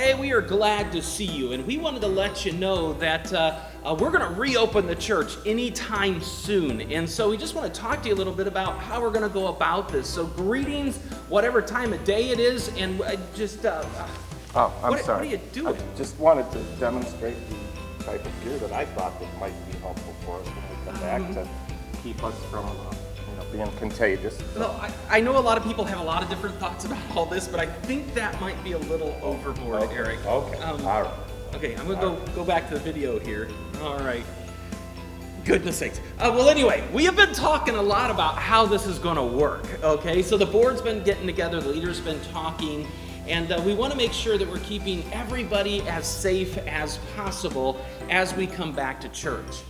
Hey, we are glad to see you, and we wanted to let you know that we're going to reopen the church anytime soon. And so we just want to talk to you a little bit about how we're going to go about this. So greetings, whatever time of day it is, and just... I'm what sorry. are you doing? I just wanted to demonstrate the type of gear that I thought that might be helpful for us when we come back to keep us from being contagious. Well, I know a lot of people have a lot of different thoughts about all this, but I think that might be a little overboard, Eric. Okay, all right. Okay, I'm going to go back to the video here. All right. Goodness sakes. Well, anyway, we have been talking a lot about how this is going to work, okay? So the board's been getting together, the leaders been talking, and we want to make sure that we're keeping everybody as safe as possible as we come back to church.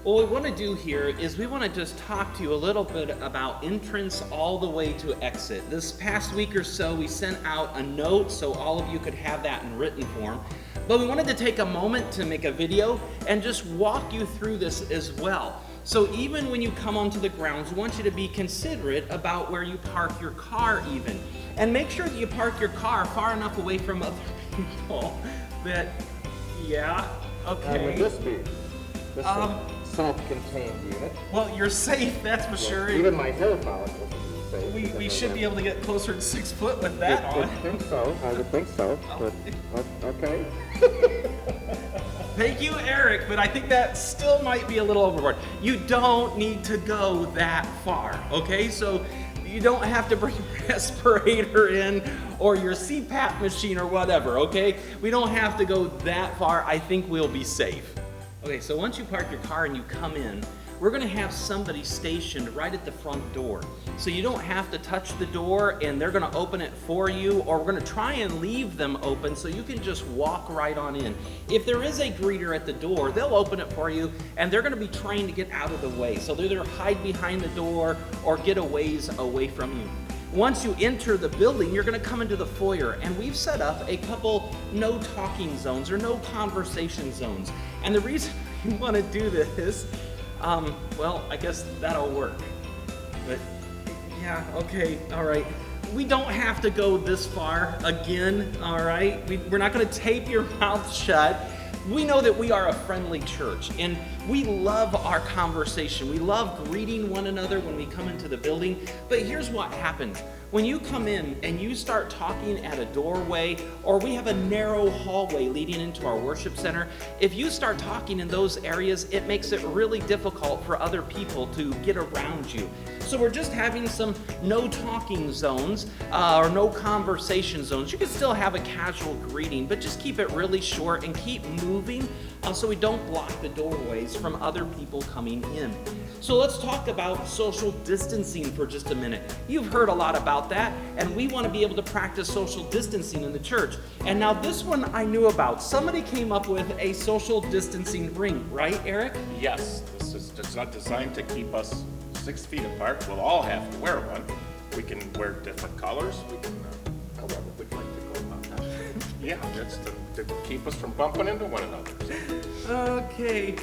What we want to do here is we want to just talk to you a little bit about entrance all the way to exit. This past week or so, we sent out a note so all of you could have that in written form. But we wanted to take a moment to make a video and just walk you through this as well. So even when you come onto the grounds, we want you to be considerate about where you park your car even. And make sure that you park your car far enough away from other people that, yeah, okay. And would this be? This self-contained unit. Well, you're safe, that's for sure. Even my hair follicles would be safe. We should be able to get closer to 6 foot with that I on. think so. I would think so. But okay. Thank you, Eric, but I think that still might be a little overboard. You don't need to go that far, okay? So you don't have to bring your respirator in or your CPAP machine or whatever, okay? We don't have to go that far. I think we'll be safe. Okay, so once you park your car and you come in, we're going to have somebody stationed right at the front door. So you don't have to touch the door and they're going to open it for you, or we're going to try and leave them open so you can just walk right on in. If there is a greeter at the door, they'll open it for you and they're going to be trained to get out of the way. So they'll either hide behind the door or get a ways away from you. Once you enter the building, you're going to come into the foyer, and we've set up a couple no talking zones or no conversation zones. And the reason we want to do this, well, I guess that'll work. But yeah, okay, all right. We don't have to go this far again, all right? We're not going to tape your mouth shut. We know that we are a friendly church, and we love our conversation. We love greeting one another when we come into the building. But here's what happens. When you come in and you start talking at a doorway, or we have a narrow hallway leading into our worship center, if you start talking in those areas, it makes it really difficult for other people to get around you. So we're just having some no talking zones or no conversation zones. You can still have a casual greeting, but just keep it really short and keep moving so we don't block the doorways from other people coming in. So let's talk about social distancing for just a minute. You've heard a lot about that, and we want to be able to practice social distancing in the church. And now this one I knew about. Somebody came up with a social distancing ring, right, Eric? Yes, this is just not designed to keep us 6 feet apart. We'll all have to wear one. We can wear different colors. We can, however we'd like to go about that. Yeah, that's to keep us from bumping into one another. Okay,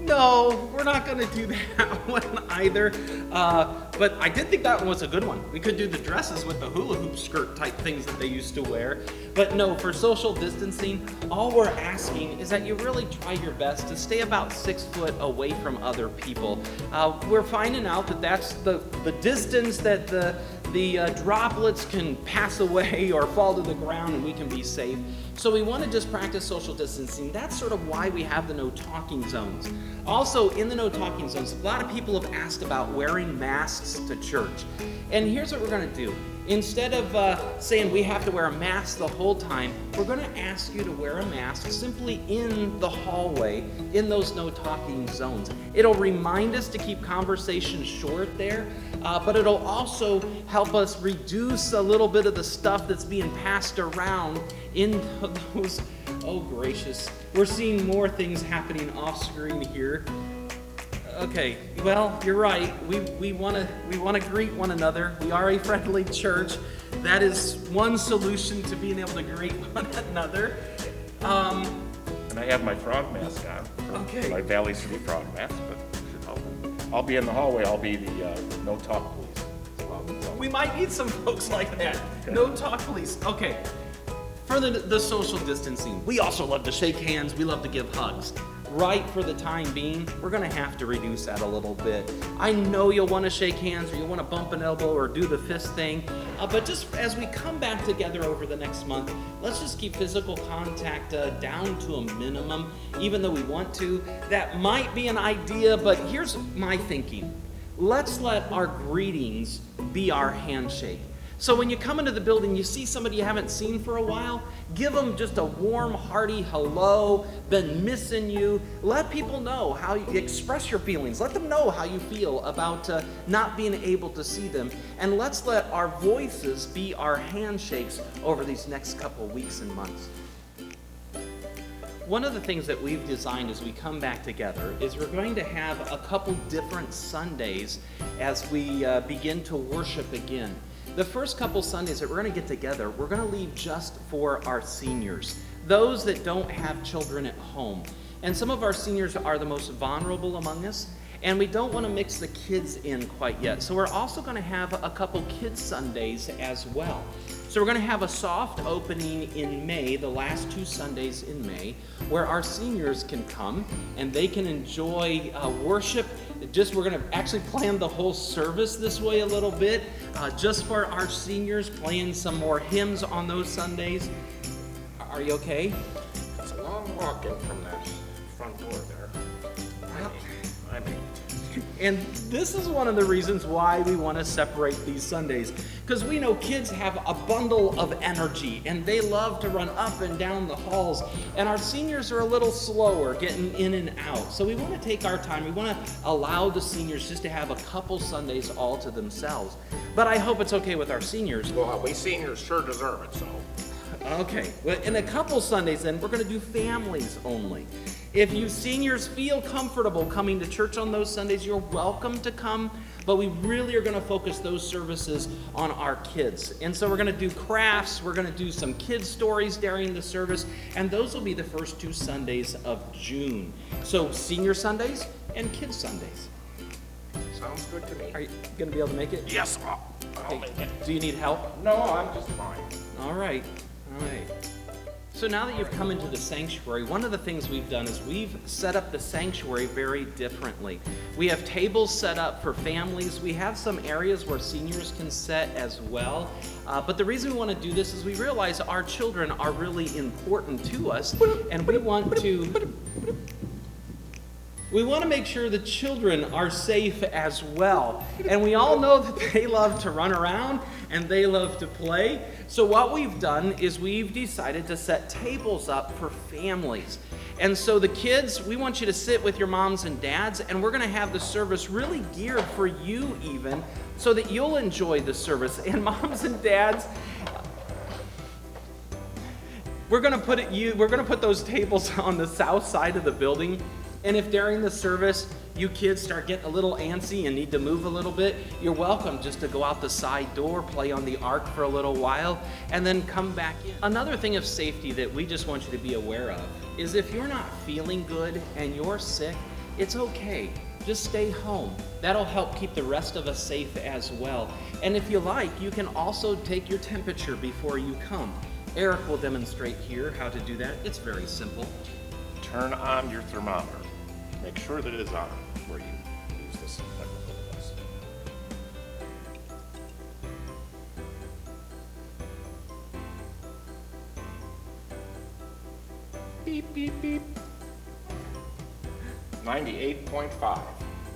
no, we're not gonna do that one either. But I did think that one was a good one. We could do the dresses with the hula hoop skirt type things that they used to wear. But no, for social distancing, all we're asking is that you really try your best to stay about 6 foot away from other people. We're finding out that that's the distance that the droplets can pass away or fall to the ground and we can be safe. So we want to just practice social distancing. That's sort of why we have the no talking zones. Also, in the no talking zones, a lot of people have asked about wearing masks to church. And here's what we're going to do. Instead of saying we have to wear a mask the whole time, we're going to ask you to wear a mask simply in the hallway, in those no talking zones. It'll remind us to keep conversations short there, but it'll also help us reduce a little bit of the stuff that's being passed around in those. Oh gracious, we're seeing more things happening off screen here. Okay, well, you're right. We want to greet one another. We are a friendly church. That is one solution to being able to greet one another. And I have my frog mask on. Okay. My Valley City frog mask, but it should help. I'll be in the hallway. I'll be the no talk police. We might need some folks like that. No talk police. Okay. for the social distancing. We also love to shake hands. We love to give hugs. Right, for the time being, we're gonna have to reduce that a little bit. I know you'll wanna shake hands or you'll wanna bump an elbow or do the fist thing, but just as we come back together over the next month, let's just keep physical contact down to a minimum, even though we want to. That might be an idea, but here's my thinking. Let's let our greetings be our handshake. So when you come into the building, you see somebody you haven't seen for a while, give them just a warm, hearty hello, been missing you. Let people know how you express your feelings. Let them know how you feel about not being able to see them. And let's let our voices be our handshakes over these next couple weeks and months. One of the things that we've designed as we come back together is we're going to have a couple different Sundays as we begin to worship again. The first couple Sundays that we're going to get together, we're going to leave just for our seniors, those that don't have children at home. And some of our seniors are the most vulnerable among us, and we don't want to mix the kids in quite yet. So we're also going to have a couple kids Sundays as well. So we're going to have a soft opening in May, the last 2 Sundays in May, where our seniors can come and they can enjoy worship. We're going to actually plan the whole service this way a little bit, just for our seniors, playing some more hymns on those Sundays. Are you okay? It's a long walk in from that front door there. I mean, And this is one of the reasons why we want to separate these Sundays. Because we know kids have a bundle of energy and they love to run up and down the halls. And our seniors are a little slower getting in and out. So we want to take our time. We want to allow the seniors just to have a couple Sundays all to themselves. But I hope it's okay with our seniors. well, we seniors sure deserve it, so. Okay, well, in a couple Sundays then, we're going to do families only. If you seniors feel comfortable coming to church on those Sundays, you're welcome to come, but we really are going to focus those services on our kids. And so we're going to do crafts, we're going to do some kids stories during the service, and those will be the first 2 Sundays of June. So senior Sundays and kids Sundays. Sounds good to me. Are you going to be able to make it? Yes, I'll make it. Do you need help? No, I'm just fine. All right. So now that you've come into the sanctuary, one of the things we've done is we've set up the sanctuary very differently. We have tables set up for families. We have some areas where seniors can sit as well. But the reason we want to do this is we realize our children are really important to us, and we want to make sure the children are safe as well. And we all know that they love to run around and they love to play. So what we've done is we've decided to set tables up for families. And so the kids, we want you to sit with your moms and dads, and we're going to have the service really geared for you even, so that you'll enjoy the service. And moms and dads, we're going to put those tables on the south side of the building. And if during the service you kids start getting a little antsy and need to move a little bit, you're welcome just to go out the side door, play on the ark for a little while, and then come back in. Another thing of safety that we just want you to be aware of is if you're not feeling good and you're sick, it's okay. Just stay home. That'll help keep the rest of us safe as well. And if you like, you can also take your temperature before you come. Eric will demonstrate here how to do that. It's very simple. Turn on your thermometer. Make sure that it is on before you use this device. Beep, beep, beep. 98.5.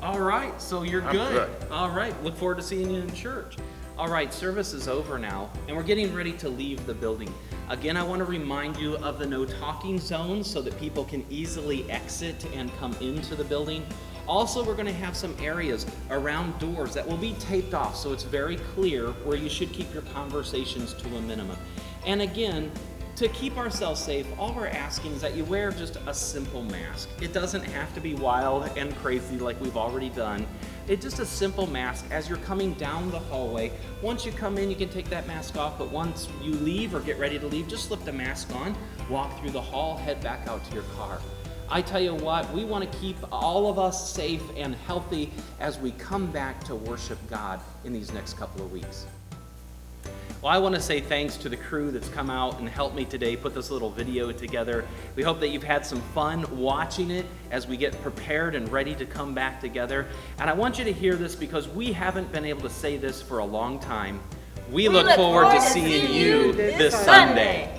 All right, so you're I'm good. good. All right, look forward to seeing you in church. All right, service is over now, and we're getting ready to leave the building. Again, I want to remind you of the no talking zone so that people can easily exit and come into the building. Also, we're going to have some areas around doors that will be taped off so it's very clear where you should keep your conversations to a minimum. And again, to keep ourselves safe, all we're asking is that you wear just a simple mask. It doesn't have to be wild and crazy like we've already done. It's just a simple mask as you're coming down the hallway. Once you come in, you can take that mask off, but once you leave or get ready to leave, just slip the mask on, walk through the hall, head back out to your car. I tell you what, we want to keep all of us safe and healthy as we come back to worship God in these next couple of weeks. Well, I want to say thanks to the crew that's come out and helped me today put this little video together. We hope that you've had some fun watching it as we get prepared and ready to come back together. And I want you to hear this because we haven't been able to say this for a long time. We look forward to seeing you this Sunday.